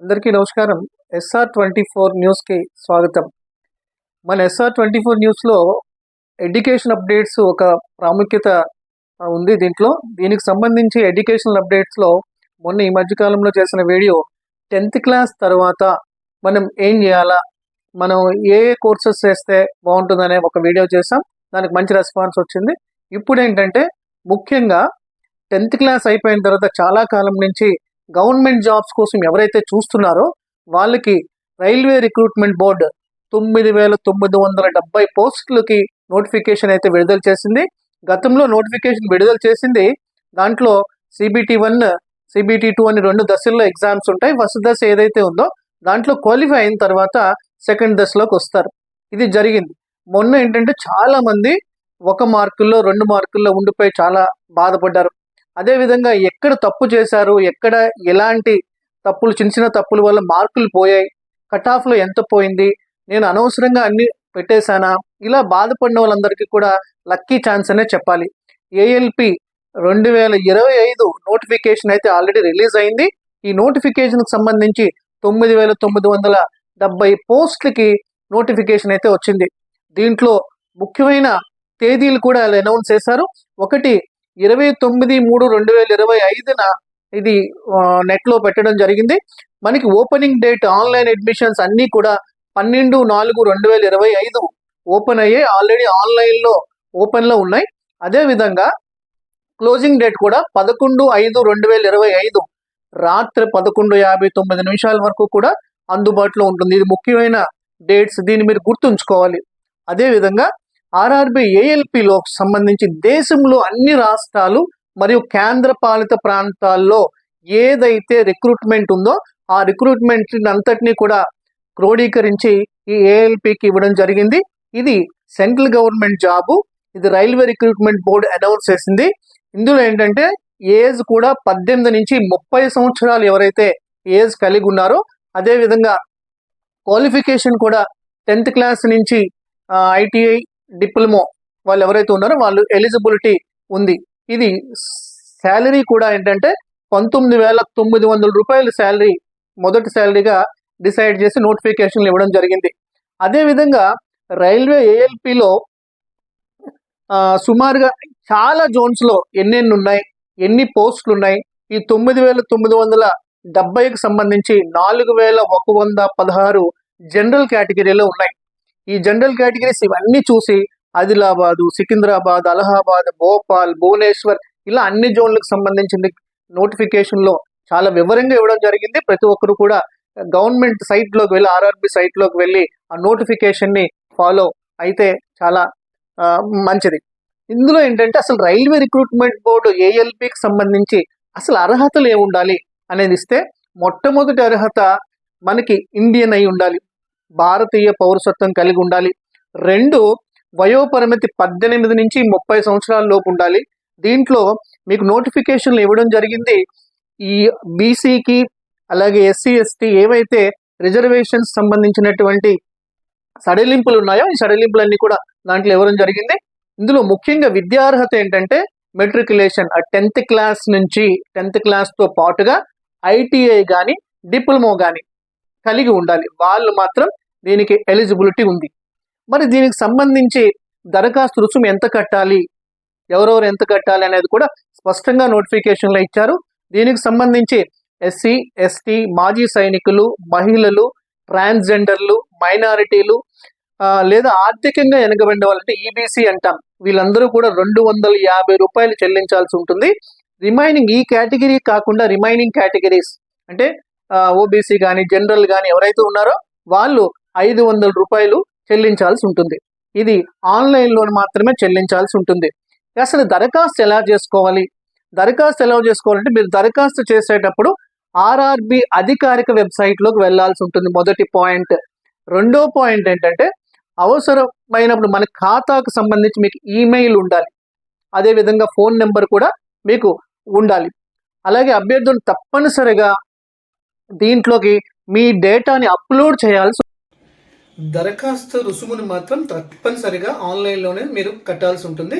అందరికీ నమస్కారం. SR24 న్యూస్కి స్వాగతం. మన SR24 న్యూస్లో ఎడ్యుకేషన్ అప్డేట్స్ ఒక ప్రాముఖ్యత ఉంది. దీనికి సంబంధించి ఎడ్యుకేషనల్ అప్డేట్స్లో మొన్న ఈ మధ్యకాలంలో చేసిన వీడియో 10th క్లాస్ తర్వాత మనం ఏం చేయాలా, మనం ఏ కోర్సెస్ చేస్తే బాగుంటుందనే ఒక వీడియో చేసాం. దానికి మంచి రెస్పాన్స్ వచ్చింది. ఇప్పుడు ఏంటంటే ముఖ్యంగా 10th క్లాస్ అయిపోయిన తర్వాత చాలా కాలం నుంచి గవర్నమెంట్ జాబ్స్ కోసం ఎవరైతే చూస్తున్నారో వాళ్ళకి రైల్వే రిక్రూట్మెంట్ బోర్డు 9,970 పోస్టులకి నోటిఫికేషన్ అయితే విడుదల చేసింది. గతంలో నోటిఫికేషన్ విడుదల చేసింది. దాంట్లో CBT1, CBT2 అని 2 దశల్లో ఎగ్జామ్స్ ఉంటాయి. ఫస్ట్ దశ ఏదైతే ఉందో దాంట్లో క్వాలిఫై అయిన తర్వాత సెకండ్ దశలోకి వస్తారు. ఇది జరిగింది. మొన్న ఏంటంటే చాలా మంది 1 మార్కుల్లో 2 మార్కుల్లో ఉండిపోయి చాలా బాధపడ్డారు. అదేవిధంగా ఎక్కడ తప్పు చేశారు, ఎక్కడ ఎలాంటి తప్పులు, చిన్న చిన్న తప్పుల వల్ల మార్కులు పోయాయి, కట్ ఆఫ్లో ఎంత పోయింది, నేను అనవసరంగా అన్ని పెట్టేశానా, ఇలా బాధపడిన వాళ్ళందరికీ కూడా లక్కీ ఛాన్స్ అనే చెప్పాలి. ALP 2025 నోటిఫికేషన్ అయితే ఆల్రెడీ రిలీజ్ అయింది. ఈ నోటిఫికేషన్కి సంబంధించి 9,970 పోస్టులకి నోటిఫికేషన్ అయితే వచ్చింది. దీంట్లో ముఖ్యమైన తేదీలు కూడా అనౌన్స్ చేశారు. ఒకటి 29/3/2025న ఇది నెట్లో పెట్టడం జరిగింది. మనకి ఓపెనింగ్ డేట్, ఆన్లైన్ అడ్మిషన్స్ అన్నీ కూడా 12/4/2025 ఓపెన్ అయ్యాయి. ఆల్రెడీ ఆన్లైన్లో ఓపెన్లో ఉన్నాయి. అదేవిధంగా క్లోజింగ్ డేట్ కూడా 11/5/2025 రాత్రి 11:59 వరకు కూడా అందుబాటులో ఉంటుంది. ఇది ముఖ్యమైన డేట్స్, దీన్ని మీరు గుర్తుంచుకోవాలి. అదేవిధంగా RRB ALPలో సంబంధించి దేశంలో అన్ని రాష్ట్రాలు మరియు కేంద్ర పాలిత ప్రాంతాల్లో ఏదైతే రిక్రూట్మెంట్ ఉందో ఆ రిక్రూట్మెంట్ అంతటినీ కూడా క్రోడీకరించి ఈ ALPకి ఇవ్వడం జరిగింది. ఇది సెంట్రల్ గవర్నమెంట్ జాబు. ఇది రైల్వే రిక్రూట్మెంట్ బోర్డు అనౌన్స్ చేసింది. ఇందులో ఏంటంటే ఏజ్ కూడా 18 నుంచి 30 సంవత్సరాలు ఎవరైతే ఏజ్ కలిగి ఉన్నారో, అదేవిధంగా క్వాలిఫికేషన్ కూడా 10th క్లాస్ నుంచి ITI, డిప్లొమో వాళ్ళు ఎవరైతే ఉన్నారో వాళ్ళు ఎలిజిబిలిటీ ఉంది. ఇది శాలరీ కూడా ఏంటంటే 19,900 రూపాయల శాలరీ మొదటి శాలరీగా డిసైడ్ చేసి నోటిఫికేషన్లు ఇవ్వడం జరిగింది. అదేవిధంగా రైల్వే ALPలో సుమారుగా చాలా జోన్స్లో ఎన్నెన్ని ఉన్నాయి, ఎన్ని పోస్టులు ఉన్నాయి, ఈ 9,970కి సంబంధించి 4,116 జనరల్ కేటగిరీలో ఉన్నాయి. ఈ జనరల్ కేటగిరీస్ ఇవన్నీ చూసి ఆదిలాబాదు, సికింద్రాబాద్, అలహాబాద్, భోపాల్, భువనేశ్వర్ ఇలా అన్ని జోన్లకు సంబంధించిన నోటిఫికేషన్లో చాలా వివరంగా ఇవ్వడం జరిగింది. ప్రతి ఒక్కరు కూడా గవర్నమెంట్ సైట్లోకి వెళ్ళి, RRB సైట్లోకి వెళ్ళి ఆ నోటిఫికేషన్ని ఫాలో అయితే చాలా మంచిది. ఇందులో ఏంటంటే అసలు రైల్వే రిక్రూట్మెంట్ బోర్డు ALPకి సంబంధించి అసలు అర్హతలు ఏమి ఉండాలి అనేది ఇస్తే, మొట్టమొదటి అర్హత మనకి ఇండియన్ అయి ఉండాలి, భారతీయ పౌరసత్వం కలిగి ఉండాలి. 2, వయోపరిమితి 18 నుంచి 30 సంవత్సరాల లోపు ఉండాలి. దీంట్లో మీకు నోటిఫికేషన్లు ఇవ్వడం జరిగింది. ఈ BCకి అలాగే SC ST ఏవైతే రిజర్వేషన్స్ సంబంధించినటువంటి సడలింపులు ఉన్నాయో ఈ సడలింపులన్నీ కూడా దాంట్లో ఇవ్వడం జరిగింది. ఇందులో ముఖ్యంగా విద్యార్హత ఏంటంటే మెట్రికులేషన్ 10th క్లాస్ నుంచి 10th క్లాస్తో పాటుగా ITI కానీ డిప్లొమో కానీ కలిగి ఉండాలి. వాళ్ళు మాత్రం దీనికి ఎలిజిబిలిటీ ఉంది. మరి దీనికి సంబంధించి దరఖాస్తు రుసుము ఎంత కట్టాలి, ఎవరెవరు ఎంత కట్టాలి అనేది కూడా స్పష్టంగా నోటిఫికేషన్లో ఇచ్చారు. దీనికి సంబంధించి SC ST, మాజీ సైనికులు, మహిళలు, ట్రాన్స్జెండర్లు, మైనారిటీలు లేదా ఆర్థికంగా వెనుకబడిన వాళ్ళంటే EBC అంటాం, వీళ్ళందరూ కూడా 250 రూపాయలు చెల్లించాల్సి ఉంటుంది. రిమైనింగ్ ఈ కేటగిరీ కాకుండా రిమైనింగ్ కేటగిరీస్ అంటే OBC కానీ జనరల్ కానీ ఎవరైతే ఉన్నారో వాళ్ళు 500 రూపాయలు చెల్లించాల్సి ఉంటుంది. ఇది ఆన్లైన్లో మాత్రమే చెల్లించాల్సి ఉంటుంది. అసలు దరఖాస్తు ఎలా చేసుకోవాలి? దరఖాస్తు ఎలా చేసుకోవాలంటే మీరు దరఖాస్తు చేసేటప్పుడు RRB అధికారిక వెబ్సైట్లోకి వెళ్ళాల్సి ఉంటుంది. మొదటి పాయింట్. రెండో పాయింట్ ఏంటంటే అవసరమైనప్పుడు మన ఖాతాకు సంబంధించి మీకు ఈమెయిల్ ఉండాలి, అదేవిధంగా ఫోన్ నెంబర్ కూడా మీకు ఉండాలి. అలాగే అభ్యర్థులు తప్పనిసరిగా దీంట్లోకి మీ డేటాని అప్లోడ్ చేయాల్సి. దరఖాస్తు రుసుమును మాత్రం తప్పనిసరిగా ఆన్లైన్లోనే మీరు కట్టాల్సి ఉంటుంది.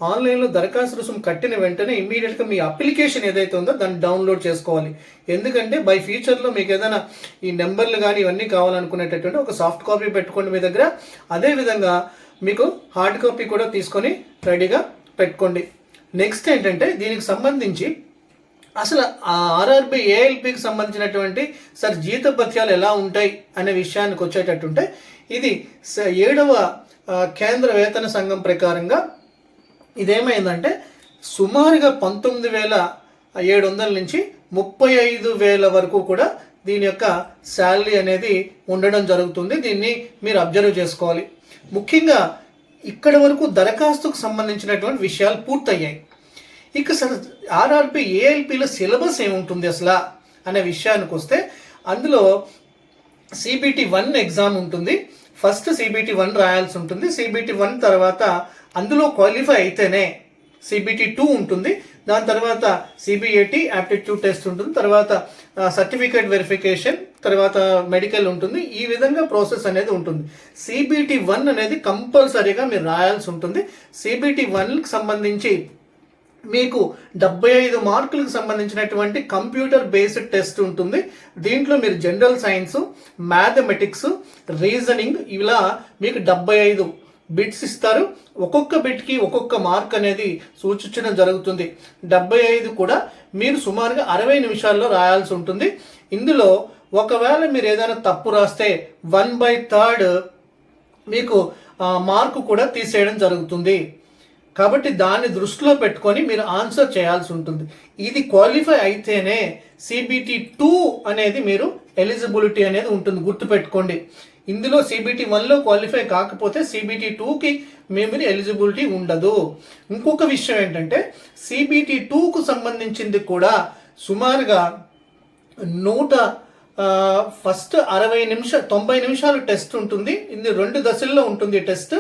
ఆన్లైన్లో దరఖాస్తు రుసుము కట్టిన వెంటనే ఇమీడియట్గా మీ అప్లికేషన్ ఏదైతే ఉందో దాన్ని డౌన్లోడ్ చేసుకోవాలి. ఎందుకంటే బై ఫ్యూచర్లో మీకు ఏదైనా ఈ నెంబర్లు కానీ ఇవన్నీ కావాలనుకునేటటువంటి ఒక సాఫ్ట్ కాపీ పెట్టుకోండి మీ దగ్గర. అదేవిధంగా మీకు హార్డ్ కాపీ కూడా తీసుకొని రెడీగా పెట్టుకోండి. నెక్స్ట్ ఏంటంటే దీనికి సంబంధించి అసలు ఆర్ఆర్బి ఏఎల్పికి సంబంధించినటువంటి జీతభత్యాలు ఎలా ఉంటాయి అనే విషయానికి వచ్చేటట్టుంటే ఇది 7వ కేంద్ర వేతన సంఘం ప్రకారంగా ఇదేమైందంటే సుమారుగా 19,700 నుంచి 35,000 వరకు కూడా దీని యొక్క శాలరీ అనేది ఉండడం జరుగుతుంది. దీన్ని మీరు అబ్జర్వ్ చేసుకోవాలి. ముఖ్యంగా ఇక్కడి వరకు దరఖాస్తుకు సంబంధించినటువంటి విషయాలు పూర్తయ్యాయి. ఇక ఆర్ఆర్బి ఏఎల్పిలో సిలబస్ ఏముంటుంది అసలు అనే విషయానికి వస్తే అందులో CBT 1 ఎగ్జామ్ ఉంటుంది. ఫస్ట్ CBT 1 రాయాల్సి ఉంటుంది. CBT 1 తర్వాత అందులో క్వాలిఫై అయితేనే CBT 2 ఉంటుంది. దాని తర్వాత CBAT యాప్టిట్యూడ్ టెస్ట్ ఉంటుంది. తర్వాత సర్టిఫికేట్ వెరిఫికేషన్, తర్వాత మెడికల్ ఉంటుంది. ఈ విధంగా ప్రాసెస్ అనేది ఉంటుంది. CBT 1 అనేది కంపల్సరీగా మీరు రాయాల్సి ఉంటుంది. CBT 1కి సంబంధించి మీకు 75 మార్కులకు సంబంధించినటువంటి కంప్యూటర్ బేస్డ్ టెస్ట్ ఉంటుంది. దీంట్లో మీరు జనరల్ సైన్స్, మ్యాథమెటిక్స్, రీజనింగ్ ఇలా మీకు 75 బిట్స్ ఇస్తారు. ఒక్కొక్క బిట్కి ఒక్కొక్క మార్క్ అనేది సూచించడం జరుగుతుంది. 75 కూడా మీరు సుమారుగా 60 నిమిషాల్లో రాయాల్సి ఉంటుంది. ఇందులో ఒకవేళ మీరు ఏదైనా తప్పు రాస్తే 1/3 మీకు మార్కు కూడా తీసేయడం జరుగుతుంది. కాబట్టి దాన్ని దృష్టిలో పెట్టుకొని మీరు ఆన్సర్ చేయాల్సి ఉంటుంది. ఇది క్వాలిఫై అయితేనే CBT 2 అనేది మీరు ఎలిజిబిలిటీ అనేది ఉంటుంది, గుర్తుపెట్టుకోండి. ఇందులో CBT 1లో క్వాలిఫై కాకపోతే CBT 2కి మీరు ఎలిజిబిలిటీ ఉండదు. ఇంకొక విషయం ఏంటంటే CBT 2కు సంబంధించింది కూడా సుమారుగా ఫస్ట్ 90 నిమిషాలు టెస్ట్ ఉంటుంది. ఇది 2 దశల్లో ఉంటుంది టెస్ట్.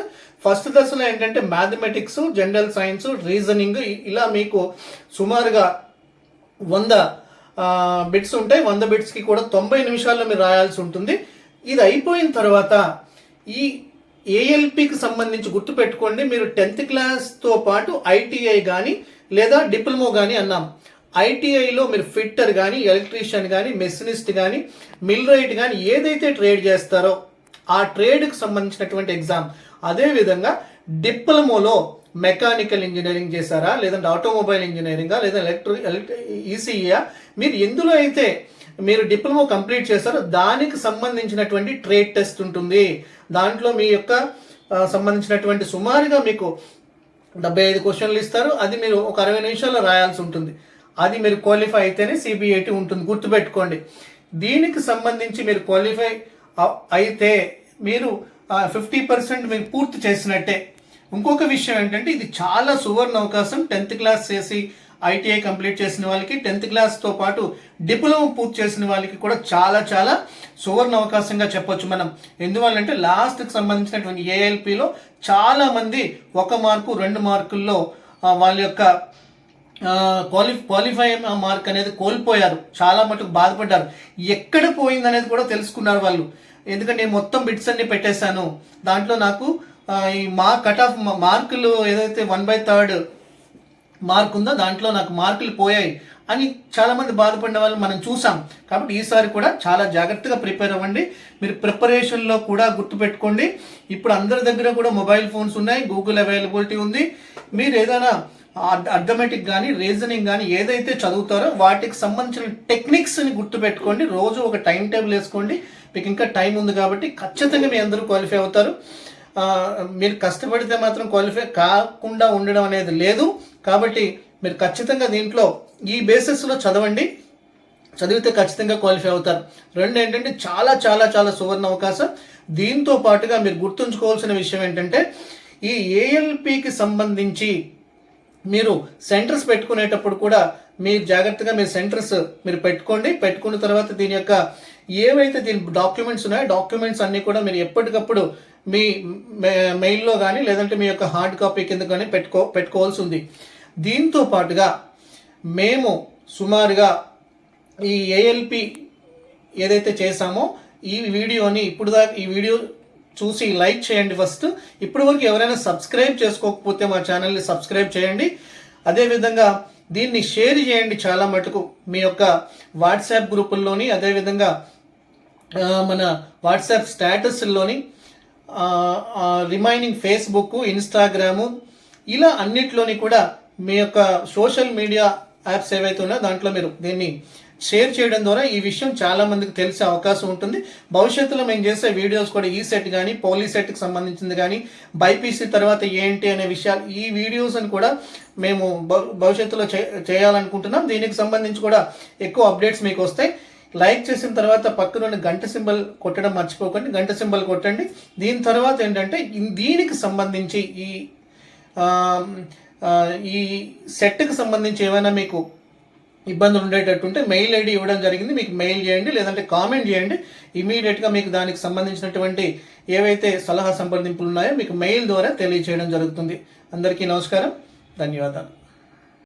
ఫస్ట్ దశలో ఏంటంటే మ్యాథమెటిక్స్, జనరల్ సైన్స్, రీజనింగ్ ఇలా మీకు సుమారుగా 100 బిట్స్ ఉంటాయి. 100 బిట్స్కి కూడా 90 నిమిషాల్లో మీరు రాయాల్సి ఉంటుంది. ఇది అయిపోయిన తర్వాత ఈ ఏఎల్పికి సంబంధించి గుర్తుపెట్టుకోండి, మీరు 10th క్లాస్తో పాటు ITI కానీ లేదా డిప్లొమా కానీ అన్నాం. ITIలో మీరు ఫిట్టర్ కానీ, ఎలక్ట్రీషియన్ కానీ, మెషినిస్ట్ కానీ, మిల్రైట్ కానీ ఏదైతే ట్రేడ్ చేస్తారో ఆ ట్రేడ్కి సంబంధించినటువంటి ఎగ్జామ్. అదేవిధంగా డిప్లొమాలో మెకానికల్ ఇంజనీరింగ్ చేశారా, లేదంటే ఆటోమొబైల్ ఇంజనీరింగా, లేదా ECEయా, మీరు ఎందులో అయితే మీరు డిప్లొమా కంప్లీట్ చేశారో దానికి సంబంధించినటువంటి ట్రేడ్ టెస్ట్ ఉంటుంది. దాంట్లో మీ యొక్క సంబంధించినటువంటి సుమారుగా మీకు 75 క్వశ్చన్లు ఇస్తారు. అది మీరు ఒక 60 నిమిషాల్లో రాయాల్సి ఉంటుంది. అది మీరు క్వాలిఫై అయితేనే CBAT ఉంటుంది, గుర్తుపెట్టుకోండి. దీనికి సంబంధించి మీరు క్వాలిఫై అయితే మీరు 50% మీరు పూర్తి చేసినట్టే. ఇంకొక విషయం ఏంటంటే ఇది చాలా సువర్ణ అవకాశం. 10th క్లాస్ చేసి ITI కంప్లీట్ చేసిన వాళ్ళకి, 10th క్లాస్తో పాటు డిప్లొమా పూర్తి చేసిన వాళ్ళకి కూడా చాలా చాలా సువర్ణ అవకాశంగా చెప్పొచ్చు మనం. ఎందువల్లంటే లాస్ట్కి సంబంధించినటువంటి ఏఎల్పిలో చాలామంది 1 మార్కు 2 మార్కుల్లో వాళ్ళ యొక్క క్వాలిఫై మార్క్ అనేది కోల్పోయారు. చాలా మటుకు బాధపడ్డారు. ఎక్కడ పోయింది అనేది కూడా తెలుసుకున్నారు వాళ్ళు. ఎందుకంటే నేను మొత్తం బిట్స్ అన్ని పెట్టేశాను, దాంట్లో నాకు ఈ కట్ ఆఫ్ మార్కులు ఏదైతే 1/3 మార్క్ ఉందో దాంట్లో నాకు మార్కులు పోయాయి అని చాలామంది బాధపడిన వాళ్ళు మనం చూసాం. కాబట్టి ఈసారి కూడా చాలా జాగ్రత్తగా ప్రిపేర్ అవ్వండి. మీరు ప్రిపరేషన్లో కూడా గుర్తుపెట్టుకోండి, ఇప్పుడు అందరి దగ్గర కూడా మొబైల్ ఫోన్స్ ఉన్నాయి, గూగుల్ అవైలబిలిటీ ఉంది. మీరు ఏదైనా అర్థమెటిక్ కానీ, రీజనింగ్ కానీ ఏదైతే చదువుతారో వాటికి సంబంధించిన టెక్నిక్స్ని గుర్తుపెట్టుకోండి. రోజు ఒక టైం టేబుల్ వేసుకోండి. మీకు ఇంకా టైం ఉంది కాబట్టి ఖచ్చితంగా మీ అందరూ క్వాలిఫై అవుతారు. మీరు కష్టపడితే మాత్రం క్వాలిఫై కాకుండా ఉండడం అనేది లేదు. కాబట్టి మీరు ఖచ్చితంగా దీంట్లో ఈ బేసిస్లో చదవండి. చదివితే ఖచ్చితంగా క్వాలిఫై అవుతారు. 2 ఏంటంటే చాలా చాలా చాలా సువర్ణ అవకాశం. దీంతో పాటుగా మీరు గుర్తుంచుకోవాల్సిన విషయం ఏంటంటే ఈ ఏఎల్పికి సంబంధించి మీరు సెంటర్స్ పెట్టుకునేటప్పుడు కూడా మీరు జాగ్రత్తగా మీరు సెంటర్స్ మీరు పెట్టుకోండి. పెట్టుకున్న తర్వాత దీని యొక్క ఏవైతే దీని డాక్యుమెంట్స్ ఉన్నాయో డాక్యుమెంట్స్ అన్నీ కూడా మీరు ఎప్పటికప్పుడు మీ మెయిల్లో కానీ లేదంటే మీ యొక్క హార్డ్ కాపీ కింద కానీ పెట్టుకోవాల్సి ఉంది. దీంతో పాటుగా మేము సుమారుగా ఈ ఏఎల్పి ఏదైతే చేసామో ఈ వీడియోని ఇప్పుడు దాకా ఈ వీడియో చూసి లైక్ చేయండి. ఫస్ట్ ఇప్పటి వరకు ఎవరైనా సబ్స్క్రైబ్ చేసుకోకపోతే మా ఛానల్ని సబ్స్క్రైబ్ చేయండి. అదేవిధంగా దీన్ని షేర్ చేయండి చాలా మటుకు మీ యొక్క వాట్సాప్ గ్రూపుల్లోని, అదేవిధంగా మన వాట్సాప్ స్టేటస్లోని, రిమైనింగ్ ఫేస్బుక్, ఇన్స్టాగ్రాము ఇలా అన్నిట్లోని కూడా మీ యొక్క సోషల్ మీడియా యాప్స్ ఏవైతే ఉన్నాయో దాంట్లో మీరు దీన్ని షేర్ చేయడం ద్వారా ఈ విషయం చాలా మందికి తెలిసే అవకాశం ఉంటుంది. భవిష్యత్తులో మేము చేసే వీడియోస్ కూడా ఈ సెట్ కానీ పోలీస్ సెట్కి సంబంధించింది కానీ బైపీసీ తర్వాత ఏంటి అనే విషయాలు ఈ వీడియోస్ అని కూడా మేము భవిష్యత్తులో చేయాలనుకుంటున్నాం. దీనికి సంబంధించి కూడా ఎక్కువ అప్డేట్స్ మీకు వస్తాయి. లైక్ చేసిన తర్వాత పక్కన గంట సింబల్ కొట్టడం మర్చిపోకండి. గంట సింబల్ కొట్టండి. దీని తర్వాత ఏంటంటే దీనికి సంబంధించి ఈ సెట్కి సంబంధించి ఏమైనా మీకు ఇబ్బందులు ఉండేటట్టుంటే మెయిల్ ఐడి ఇవ్వడం జరిగింది. మీకు మెయిల్ చేయండి, లేదంటే కామెంట్ చేయండి. ఇమీడియట్గా మీకు దానికి సంబంధించినటువంటి ఏవైతే సలహా సంప్రదింపులు ఉన్నాయో మీకు మెయిల్ ద్వారా తెలియజేయడం జరుగుతుంది. అందరికీ నమస్కారం, ధన్యవాదాలు.